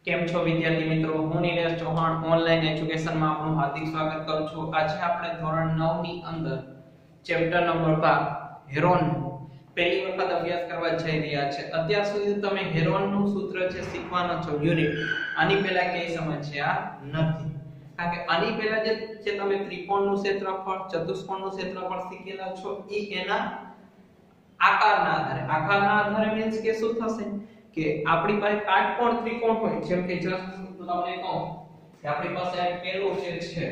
કેમ છો વિદ્યાર્થી મિત્રો, હું નિલેશ ચૌહાણ ઓનલાઈન એજ્યુકેશનમાં આપનું હાર્દિક સ્વાગત કરું છું। આજે આપણે ધોરણ 9 ની અંદર ચેપ્ટર નંબર 12 હેરોન પહેલી વખત અભ્યાસ કરવા જઈ રહ્યા છે। અત્યાર સુધી તમે હેરોનનું સૂત્ર છે શીખવાના છો યુનિટ, આની પહેલા ક્યાંય સમજ્યા નથી, કારણ કે આની પહેલા જે તમે ત્રિકોણનું ક્ષેત્રફળ, ચતુષ્કોણનું ક્ષેત્રફળ શીખેલા છો એ એના આકારના આધારે મીન્સ કે શું થશે કે આપણી પાસે કાટકોણ ત્રિકોણ હોય, જેમ કે જસ્ટ તમને કહું કે આપણી પાસે આ પહેલો જે છે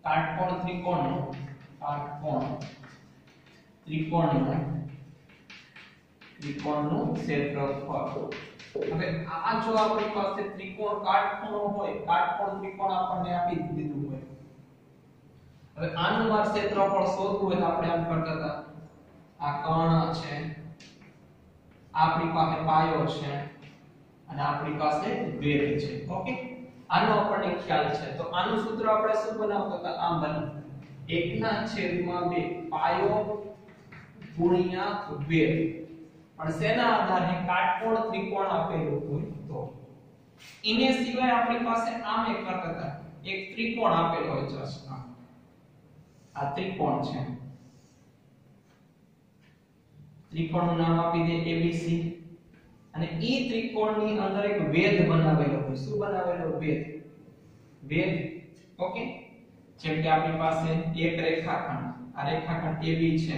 કાટકોણ ત્રિકોણનું ક્ષેત્રફળ। હવે આ જો આપણી પાસે ત્રિકોણ કાટકોણ હોય, કાટકોણ ત્રિકોણ આપણને આપી દીધું હોય, હવે આનું માર ક્ષેત્રફળ શોધવું હોય તો આપણે આમ કરતા હતા, આ કર્ણ છે, આપણી પાસે પાયો છે અને આપણી પાસે વેધ છે। ઓકે, આનો આપણને ખ્યાલ છે, તો આનું સૂત્ર આપણે શું બનાવતા હતા, આમ બનાવતા 1/2 પાયો ગુણ્યા વેધ, પણ શેના આધારે, કાટકોણ ત્રિકોણ આપેલું હોય તો। ઇને સિવાય આપણી પાસે આમ એક કરતા હતા, એક ત્રિકોણ આપેલો હોય, જસ્ટ આ ત્રિકોણ છે, ત્રિકોણનું નામ આપી દે ABC, અને ઈ ત્રિકોણની અંદર એક વેધ બનાવેલો હોય, શું બનાવેલો, વેધ। ઓકે, જેમ કે આપણી પાસે એક રેખાખંડ, આ રેખાખંડ AB છે,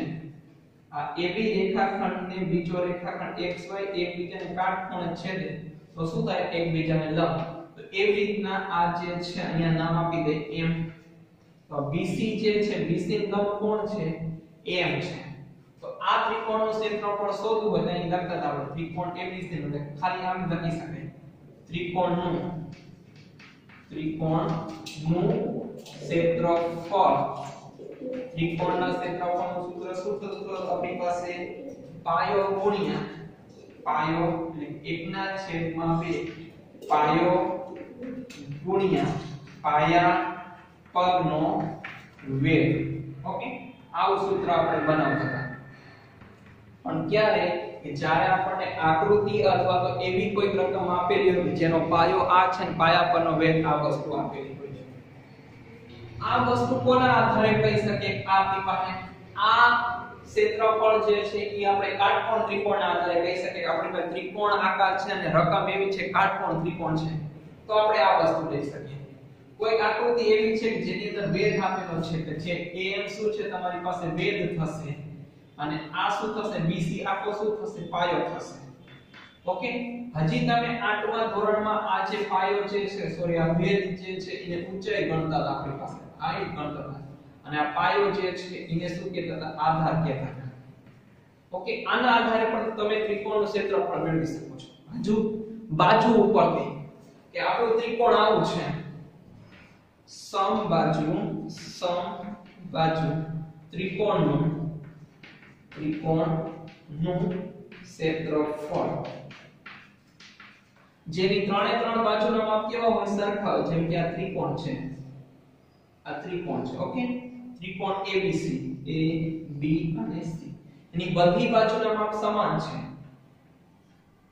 આ AB રેખાખંડને બીજો રેખાખંડ XY એકબીજાને કાટખૂણે છેદે તો શું થાય, એકબીજાને લંબ, તો એવી રીતના આ જે છે અહીંયા નામ આપી દે M, તો BC જે છે, BC લંબ કોણ છે, M છે। તો આ ત્રિકોણનું ક્ષેત્રફળ શોધવું હોય તો અહીં લખતા આપણે ત્રિકોણ ABC નું ખાલી આમ લખી શકાય, ત્રિકોણનું ક્ષેત્રફળ, ત્રિકોણના ક્ષેત્રફળનું સૂત્ર શું થતું હતું આપણી પાસે, પાયો ગુણ્યા પાયો, એટલે 1/2 પાયો ગુણ્યા પાયા પરનો વેધ। ઓકે, આવું સૂત્ર આપણે બનાવતા હતા, પણ ક્યારે કે જ્યારે આપણને આકૃતિ અથવા તો એવી કોઈ રકમ આપેલી હોય જેનો પાયો આ છે ને પાયા પરનો વેધ આ વસ્તુ આપેલી હોય છે, આ વસ્તુ કોના આધારે કહી શકીએ, આપણી પાસે આ ક્ષેત્રફળ જે છે એ આપણે કાટકોણ ત્રિકોણના આધારે કહી શકીએ કે આપણી પાસે ત્રિકોણ આકાર છે અને રકમ એવી છે કાટકોણ ત્રિકોણ છે, તો આપણે આ વસ્તુ લઈ શકીએ। કોઈ આકૃતિ એવી છે કે જેની અંદર વેધ આપેલો છે કે જે AM શું છે તમારી પાસે વેધ થશે, અને આ શું થશે, BC આખો શું થશે, પાયો થશે। ઓકે, હજી તમે 8મા ધોરણમાં આ જે પાયો જે છે, સોરી આ વેધ જે છે એને ઊંચાઈ ગણતા હતા આપણી પાસે, આ એક ગણતા હતા, અને આ પાયો જે છે એને શું કહેતા હતા, આધાર કહેતા હતા। ઓકે, આના આધારે પણ તમે ત્રિકોણનું ક્ષેત્રફળ મેળવી શકો છો। હજુ બાજુ ઉપરથી કે આપણું ત્રિકોણ આવું છે, સમબાજુ ત્રિકોણનું ક્ષેત્રફળ, જેની ત્રણે ત્રણ બાજુના માપ કેવા હોય, સરખા હોય, જેમ કે આ ત્રિકોણ છે, આ ત્રિકોણ છે। ઓકે, ત્રિકોણ ABC, A B અને C, એની બધી બાજુના માપ સમાન છે,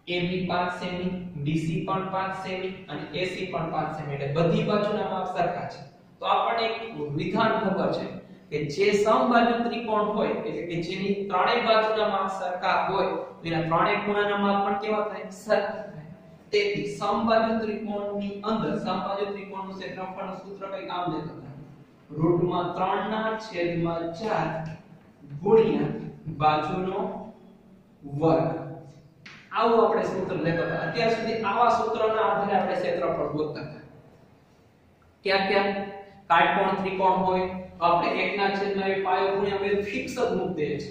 AB 5 સેમી, BC પણ 5 સેમી અને AC પણ 5 સેમી, એટલે બધી બાજુના માપ સરખા છે। તો આપણને એક વિધાન ખબર છે કે જે સમબાજુ ત્રિકોણ હોય, એટલે કે જેની ત્રણેય બાજુના માપ સરખા હોય તો એના ત્રણેય ખૂણાના માપ પણ કેવા થાય, સરખા થાય। તેથી સમબાજુ ત્રિકોણની અંદર સમબાજુ ત્રિકોણનું ક્ષેત્રફળનું સૂત્ર કંઈક આમ દેતા હતા, √3/4 ગુણ્યા બાજુનો વર્ગ, આવું આપણે સૂત્ર લેતા હતા। અત્યાર સુધી આવા સૂત્રના આધારે આપણે ક્ષેત્રફળ ગોતતા હતા। ક્યાં કાટકોણ ત્રિકોણ હોય તો આપણે 1/2 પાયો ગુણ્યા વેધ ફિક્સ જ મૂકી દઈએ છે।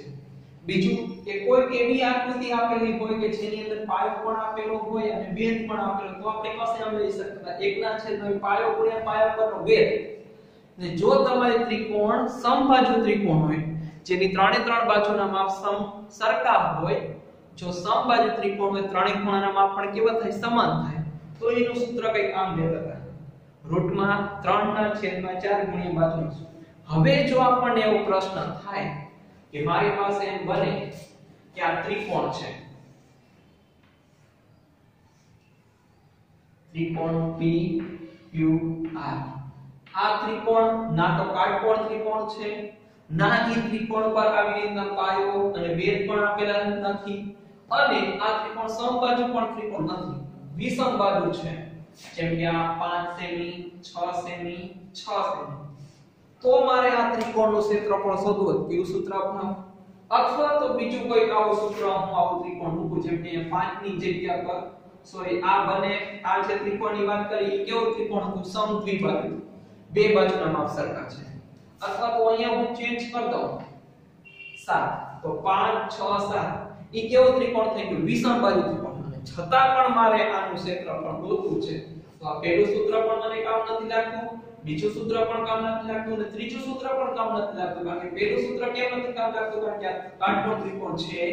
બીજું કે કોઈ એવી આકૃતિ આપેલી હોય કે જેની અંદર પાયો પણ આપેલો હોય અને વેધ પણ આપેલો, તો આપણે પાસે આમ લઈ શકતા 1/2 પાયો ગુણ્યા પાયા પરનો વેધ। ને જો તમારી ત્રિકોણ સમબાજુ ત્રિકોણ હોય જેની ત્રણે ત્રણ બાજુના માપ સરખા હોય, જો સમબાજુ ત્રિકોણ હોય ત્રણેય ખૂણાના માપ પણ કેવા થાય, સમાન થાય, તો એનું સૂત્ર કંઈક આમ દેતા હતા, √3/4 ગુણ્યા બાજુનો। હવે જો આપણને એવો પ્રશ્ન થાય કે મારી પાસે એમ બને કે આ ત્રિકોણ છે, ત્રિકોણ P Q R. આ ત્રિકોણ ના તો કાટકોણ ત્રિકોણ છે, ના ઈ ત્રિકોણ પર આવી રીતના પાયો અને વેધ પણ આપેલા નથી, અને આ ત્રિકોણ સમબાજુ પણ ત્રિકોણ નથી, વિષમ બાજુ છે. જેમ કે આ 5 સેમી 6 સેમી 6 સેમી. તો મારે આ ત્રિકોણનું ક્ષેત્રફળ શોધવું હોય કયું સૂત્ર અપનાવું, અથવા તો બીજું કોઈ આવું સૂત્ર હું આવું ત્રિકોણ મૂકું. જેમ કે 5 ની જગ્યા પર સોરી આ બને આ જે ત્રિકોણની વાત કરી કેવું ત્રિકોણ હતું, સમદ્વિબાજુ, બે બાજુના માપ સરખા છે. અથવા તો અહીંયા હું ચેન્જ કરી દઉં 7, તો 5 6 7 ઈ કેવું ત્રિકોણ થઈ ગયું, વિષમ બાજુ ત્રિકોણ. છતાં પણ મારે આનું ક્ષેત્રફળ ગોતવું છે. તો આ પહેલું સૂત્ર પણ મને કામ નથી લાગતું, બીજું સૂત્ર પણ કામ નથી લાગતું, અને ત્રીજું સૂત્ર પણ કામ નથી લાગતું. કારણ કે પહેલું સૂત્ર કેમ નથી કામ લાગતું, કારણ કે આ કાટકોણ ત્રિકોણ છે.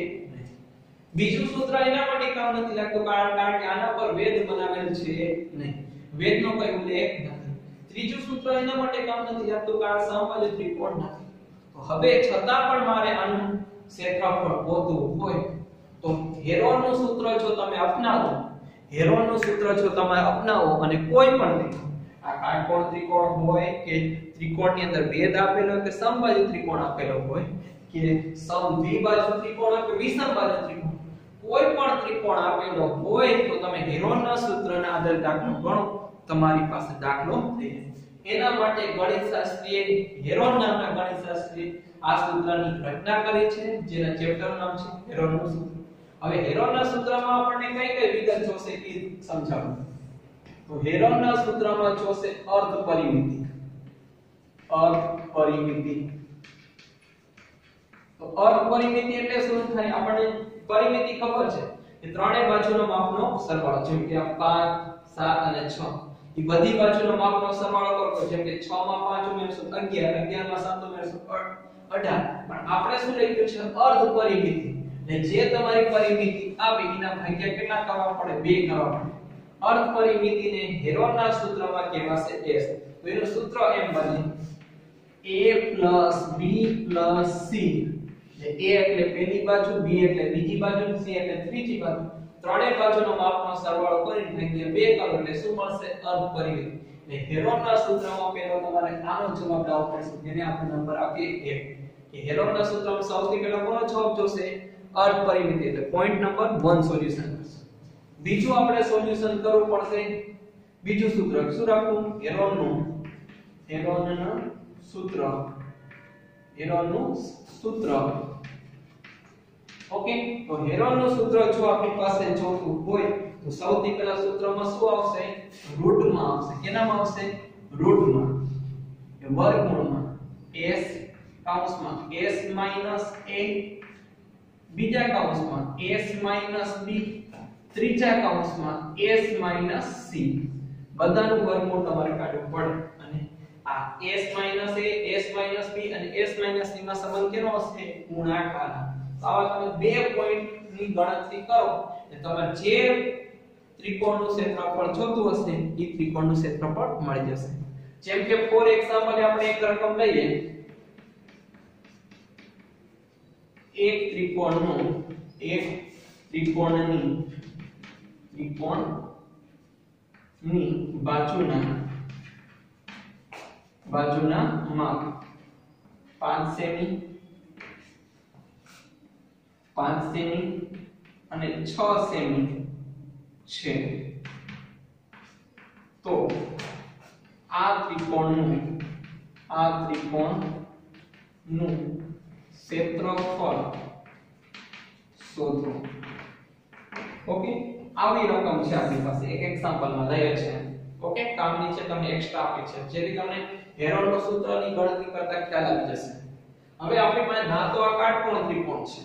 બીજું સૂત્ર એના માટે કામ નથી લાગતું કારણ કે આના પર વેધ બનાવેલ છે નહીં, વેધનો કોઈ ઉલ્લેખ નથી. ત્રીજું સૂત્ર એના માટે કામ નથી લાગતું કારણ કે સમબાજુ ત્રિકોણ નથી. તો હવે છતાં પણ મારે આનું ક્ષેત્રફળ ગોતવું હોય તો હેરોનનું સૂત્ર જો તમે અપનાવો, હેરોનનું સૂત્ર જો તમે અપનાવો અને કોઈ પણ ત્રિકોણ, આ કાટકોણ ત્રિકોણ હોય કે ત્રિકોણની અંદર ભેદ આપેલો કે સમબાજુ ત્રિકોણ આપેલો હોય કે સમદ્વિબાજુ ત્રિકોણ કે વિષમ બાજુ ત્રિકોણ, કોઈ પણ ત્રિકોણ આપેલો હોય તો તમે હેરોનના સૂત્રના આધારે દાખલો ગણો, તમારી પાસે દાખલો થઈ જાય. એના માટે ગણિતશાસ્ત્રીએ હેરોન નામના ગણિતશાસ્ત્રીએ આ સૂત્રની રચના કરી છે, જેના ચેપ્ટરનું નામ છે હેરોનનું સૂત્ર. હવે હેરોનના સૂત્રમાં આપણને કઈ કઈ વિગત જોશે એ સમજાવું. તો હેરોનના સૂત્રમાં જોશે અર્ધ પરિમિતિ. અર્ધ પરિમિતિ, તો અર્ધ પરિમિતિ એટલે શું થાય, આપણને પરિમિતિ ખબર છે કે ત્રણેય બાજુના માપનો સરવાળો. જેમ કે આ 5 7 અને 6 એ બધી બાજુના માપનો સરવાળો કરો. જેમ કે 6 માં 5 ઉમેરશું 11, 11 માં 7 ઉમેરશું 18. પણ આપણે શું લખ્યું છે, અર્ધ પરિમિતિ. ને જે તમારી પરિમિતિ આપી એના ભાગ્યા કેટલા કરવા પડે, 2 કરવા પડે. અર્ધ પરિમિતિને હેરોનના સૂત્રમાં કહેવાશે s. તો એનું સૂત્ર એમ બને a + b + c. જે a એટલે પહેલી બાજુ, b એટલે બીજી બાજુ, c એટલે ત્રીજી બાજુ, ત્રણેય બાજુનો માપનો સરવાળો કરીને ભાગ્યા 2 કરો એટલે શું મળશે, અર્ધ પરિમિતિ. એટલે હેરોનના સૂત્રમાં પહેલો તમારે આનો જવાબ લાવવો પડશે, જેને આપણે નંબર આપીએ 1. કે હેરોનના સૂત્રમાં સૌથી પહેલા કોનો જવાબ જોશે, અર્ધ પરિમિતિ. એટલે પોઈન્ટ નંબર 1 સોલ્યુશન કરશે. બીજું આપણે સોલ્યુશન કરવું પડશે, બીજું સૂત્ર શું રાખવું, હેરોનનું સૂત્ર. હેરોનનું સૂત્ર. ઓકે, તો હેરોનનું સૂત્ર જો આપણી પાસે જોતું હોય તો સૌથી પહેલા સૂત્રમાં શું આવશે, રૂટમાં આવશે. કેનામાં આવશે, રૂટમાં, એ વર્ગમૂળમાં s કૌંસમાં s - a, બીજા કૌંસમાં s - b, ત્રીજા કૌંસમાં s - c. બધાનું વર્ગમૂળ તમારે કાઢવું પડે. અને આ s - a, s - b અને s - c માં સંબંધ કેનો હશે, ગુણાકાર. આવા તમે બે પોઈન્ટની ગણતરી કરો એટલે તમારે જે ત્રિકોણનું ક્ષેત્રફળ જોતું હશે એ ત્રિકોણનું ક્ષેત્રફળ મળી જશે. જેમ કે ફોર એક્ઝામ્પલ આપણે એક રકમ લઈએ, એક ત્રિકોણની બાજુના માપ 5 સેમી 5 સેમી અને 6 સેમી છે. તો આ ત્રિકોણનું ક્ષેત્રફળ શોધો. ઓકે, આવી રકમ છે આપણી પાસે, એક એક્ઝામ્પલમાં લઈએ છે. ઓકે, કામ નીચે તમને એક્સ્ટ્રા આપી છે જેથી તમને હેરોનનું સૂત્રની ગણતરી કરતા ખ્યાલ આવી જશે. હવે આપણી પાસે ના તો આ કાટકોણ ત્રિકોણ છે,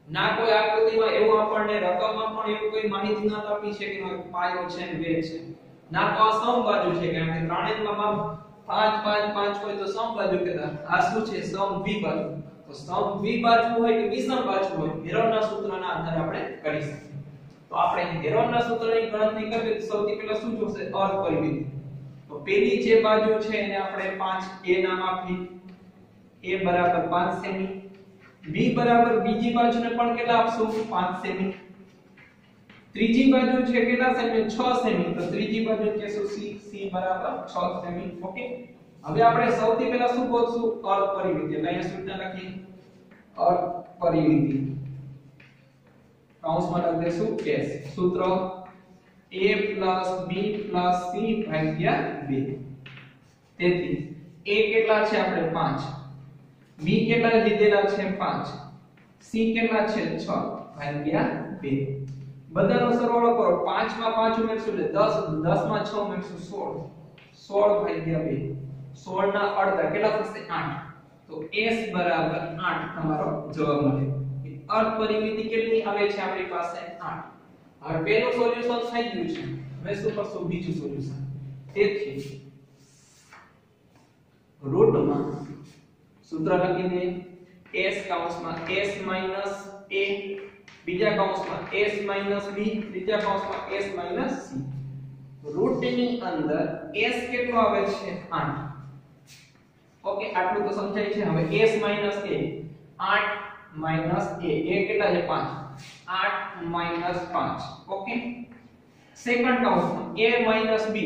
ના કોઈ આકૃતિમાં એવું આપણને રકમમાં પણ એવું કોઈ માહિતી ન આપી છે કે પાયો છે ને વેધ છે, ના તો આ સમબાજુ છે કારણ કે ત્રણેયમાં 5 5 5 હોય તો સમબાજુ કહેતા. આ શું છે, સમદ્વિબાજુ. તો સમદ્વિબાજુ હોય કે વિષમ બાજુ હોય, હેરોનના સૂત્રના આધારે આપણે કરી શકીએ. તો આપણે હેરોનના સૂત્રની ગણતરી કરીએ તો સૌથી પહેલા શું જોશે, અર્ધ પરિમિતિ. તો પેલી જે બાજુ છે એને આપણે 5 a નામ આપી, a બરાબર 5 સેમી, b બરાબર બીજી બાજુને પણ કેટલા આપશું, 5 સેમી, ત્રીજી બાજુ છે કેટલા સેમી 6 સેમી તો ત્રીજી બાજુ કહેશું c બરાબર 6 સેમી ઓકે હવે આપણે સૌથી પહેલા શું ગોતશું અર્ધ પરિમિતિ એટલે અહીંયા સૂચના લખી અર્ધ પરિમિતિ કૌંસમાં લખી દેશું s સૂત્ર a + b + c ભાગ્યા 2 તેથી a કેટલા છે આપણે 5 b કેટલા લીધેલા છે 5 c કેટલા છે 6 ભાગ્યા 2 બધાનો સરવાળો કરો 5 માં 5 ઉમેરશું એટલે 10 10 માં 6 ઉમેરશું 16 16 ભાગ્યા 2 16 ના અડધા કેટલા થશે 8 તો s બરાબર 8 તમારો જવાબ મળે અર્ધ પરિમિતિ કેટલી આવે છે આપણી પાસે 8 હવે પહેલું સોલ્યુશન થઈ ગયું છે હવે શું કરશું બીજું સોલ્યુશન તેથી રૂટમાં સૂત્ર લખી દે s કૌંસમાં s - a બીજા કૌંસમાં s - b ત્રીજા કૌંસમાં s - c રૂટની અંદર s કેટલો આવે છે 8 ઓકે આટલું તો સમજાય છે હવે s - a 8 - a કેટલા છે 5 8 - 5 ઓકે સેકન્ડ કૌંસમાં a - b s - b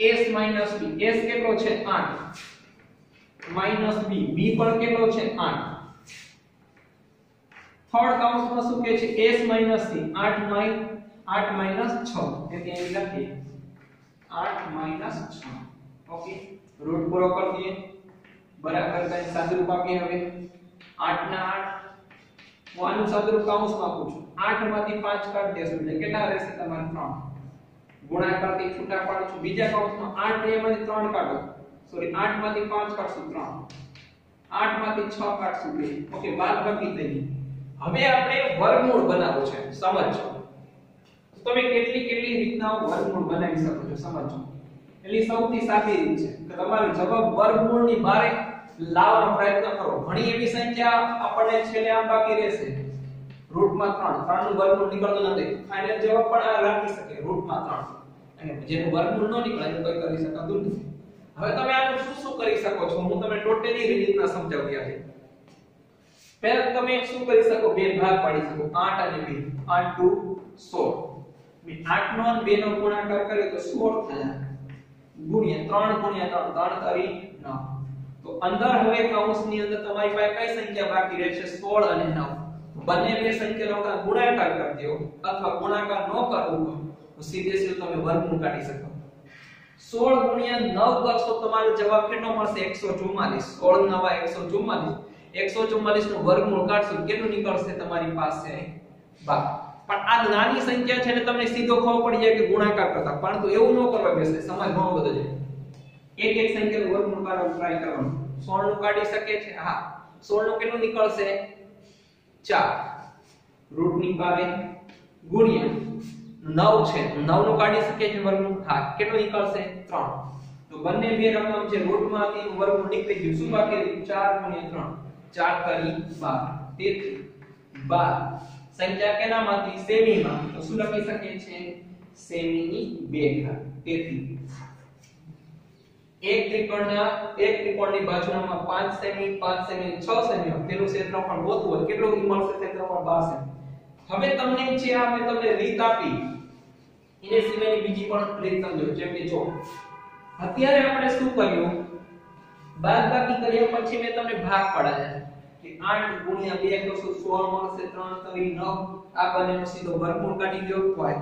s કેટલો છે 8 માઈનસ b b પણ કેટલો છે 8 થર્ડ કૌંસમાં શું કહે છે s - c 8 - 6 એટલે અહીં લખીએ 8 - 6 ઓકે રૂટ પૂરો કરી દઈએ બરાબર કઈ સાદુરૂપ આપીએ હવે 8 ના 8 હું આનું સાદુરૂપ કૌંસમાં આપું છું 8 માંથી 5 કાઢ દેશું એટલે કેટલા રહેશે તમારે 3 ગુણાકારથી છૂટા પાડું છું બીજા કૌંસમાં 8 એમાંથી 3 કાઢો સોરી 8 માંથી 5 કાઢશું 3 8 માંથી 6 કાઢશું 2 ઓકે બાદબાકી થઈ ગઈ હવે આપણે વર્ગમૂળ બનાવવું છે સમજો તમે કેટલી રીતના વર્ગમૂળ બનાવી શકો છો સમજો એટલે સૌથી સાદી રીત છે કે તમારો જવાબ વર્ગમૂળની બારે લાવવાનો પ્રયત્ન કરો ઘણી એવી સંખ્યા આપણને છેલ્લે આમ બાકી રહેશે રૂટમાં 3 3 નું વર્ગમૂળ નીકળતું નથી ફાઇનલ જવાબ પણ આ રાખી શકે રૂટમાં 3 અને જેનું વર્ગમૂળ ન નીકળે એનું કોઈ કરી શકાતું નથી હવે તમે આનું શું કરી શકો છો હું તમને ટોટલી રીતના સમજાવી આજે પહેલા તમે શું કરી શકો બે ભાગ પાડી શકો 8 અને 2 8 2 16 8 નો અને 2 નો ગુણાકાર કરીએ તો 16 થાય ગુણ્યા 3 ગુણ્યા 3 3 કરી 9 તો અંદર હવે કૌંસની અંદર તમારી પાસે કઈ સંખ્યા બાકી રહેશે 16 અને 9 બંને બે સંખ્યાનો ગુણાકાર કરી દો અથવા ગુણાકાર ન કરવું તો સીધે સીધું તમે વર્ગમૂળ કાઢી શકો 16 ગુણ્યા 9 કરશો તમારો જવાબ કેટલો મળશે 144 16 9 144 144 નું વર્ગમૂળ કાઢશો કેટલું નીકળશે તમારી પાસે 12 પણ આ નાની સંખ્યા છે ને તમને સીધો ખબર પડી જાય કે ગુણાકાર કરતા પરંતુ એવું ન કરવા બેસે સમય ઘણો બધો છે એક સંખ્યાનું વર્ગમૂળ કાઢવાનું ટ્રાય કરવાનું 16 નું કાઢી શકે છે હા 16 નું કેટલું નીકળશે 4 રૂટ ની બારે ગુણ્યા 9 છે 9 નું કાઢી શકે છે વર્ગમૂળ હા કેટલું નીકળશે 3 તો બંને બે રકમ છે રૂટમાંથી વર્ગમૂળ નીકળી ગયું શું બાકી રહ્યું 4 ગુણ્યા 3 4 કરી 12 તેથી 12 સંખ્યા કેનામાંથી સેમીમાં તો શું લખી શકીએ છે સેમીની 2 ઘાત તેથી એક ત્રિકોણની બાજુમાં 5 સેમી 5 સેમી 6 સેમી તેનું ક્ષેત્રફળ ગોતવું હોય કેટલું મળશે ક્ષેત્રફળ 12 સેમી હવે તમને જે આ મેં તમને રીત આપી એને સિવાયની બીજી પણ રીત સમજો જેમ કે જો અત્યારે આપણે શું કર્યું બાદબાકી કર્યા પછી મેં તમને ભાગ પાડ્યા કે 8 ગુણ્યા 2 કરશો 16 મળશે 3 કરી 9 આ બંનેનો સીધો વર્ગમૂળ કાઢી દો હોય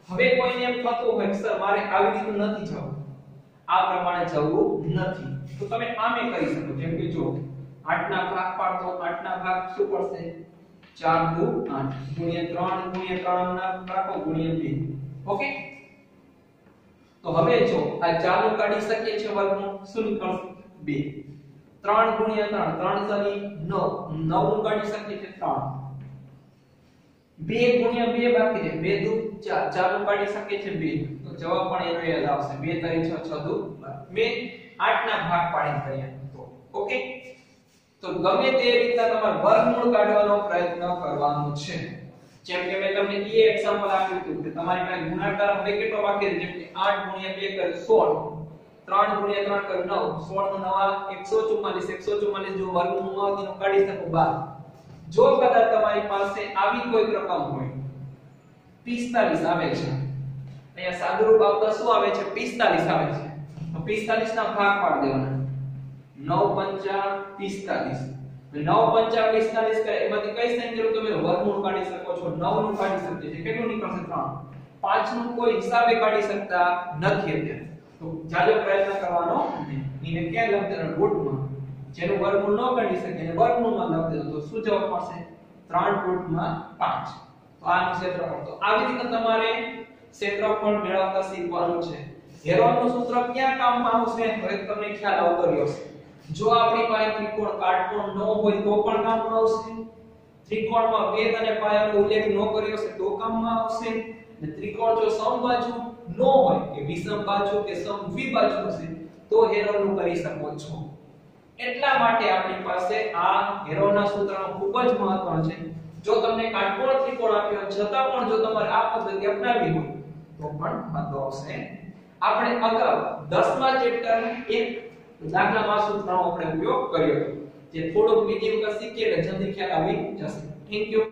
હવે કોઈને એમ થતું હોય સર મારે આવી રીતે નથી જવું આ પ્રમાણે જવું નથી તો તમે આમે કરી શકો જેમ કે જો 8 ના ભાગ પાડતો 8 ના ભાગ શું પડશે 4 દુ 8 ગુણ્યા 3 ના રાખો ગુણ્યા 2 ઓકે તો હવે જો આ 4 નું કાઢી શકીએ છે વર્ગમૂળ શું નીકળશે 2 3 ગુણ્યા 3 3 સરી 9 9 નું કાઢી શકીએ છે 3 2 ગુણ્યા 2 બાકી છે 2 દુ 4 4 નું કાઢી શકીએ છે 2 તો જવાબ પણ એનો યાદ આવશે 2 તરી 6 6 દુ 12 મેં 8 ના ભાગ પાડીને કર્યા તો ઓકે તો ગમે તે રીતના તમારે વર્ગમૂળ કાઢવાનો પ્રયત્ન કરવાનો છે જેમ કે મેં તમને એ એક્ઝામ્પલ આપ્યું હતું કે તમારી પાસે ગુણાકાર હવે કેટલો બાકી છે જેમ કે 8 ગુણ્યા 2 કરે 16 3 ગુણ્યા 3 કરે 9 16 નો નવા 144 જો વર્ગમૂળ આવે તો કાઢી શકો 12 જો કદાચ તમારી પાસે આવી કોઈ રકમ હોય 45 આવે છે। અહીંયા સાદુરૂપ આવતા શું આવે છે 45 આવે છે। તો 45 ના ભાગ પાડી દેવાના 9 5 45 9 5 45 કરે એમાંથી કઈ સંખ્યાનું તમે વર્ગમૂળ કાઢી શકો છો 9 નું કાઢી શકીએ છીએ કેટલું નીકળશે 3 5 નું કોઈ હિસાબે કાઢી શકતા નથી અત્યારે તો જાજો પ્રયત્ન કરવાનો એને ક્યાં લખી દેવાનું રૂટમાં જેનું વર્ગમૂળ ન કાઢી શકે એને વર્ગમૂળમાં લખી દેવાનું તો શું જવાબ મળશે 3 રૂટમાં 5 તો આનું ક્ષેત્રફળ તો આવી રીતે તમારે ક્ષેત્રફળ મેળવતા શીખવાનું છે। હેરોનનું સૂત્ર ક્યાં કામમાં આવશે હવે તમને ખ્યાલ આવ કર્યો છે જો આપણી પાસે ત્રિકોણ કાટકોણ ન હોય તો પણ કામમાં આવશે ત્રિકોણમાં વેધ અને પાયાનો ઉલ્લેખ ન કર્યો છે તો કામમાં આવશે અને ત્રિકોણ જો સમબાજુ ન હોય કે વિષમ બાજુ કે સમદ્વિબાજુ હશે તો હેરોનનું કરી શકો છો। એટલા માટે આપણી પાસે આ હેરોનના સૂત્રનો ખૂબ જ મહત્વનો છે। જો તમને કાટકોણ ત્રિકોણ આપ્યો છતાં પણ જો તમારે આ પદ્ધતિ અપનાવવી હોય તો પણ વાંધો આવશે। આપણે અગાઉ 10મા ચેપ્ટર એક દાખલામાં સૂત્રનો આપણે ઉપયોગ કર્યો હતો જે થોડુંક બીજી વખત શીખીએ એટલે જલ્દી ખ્યાલ આવી જશે। Thank you.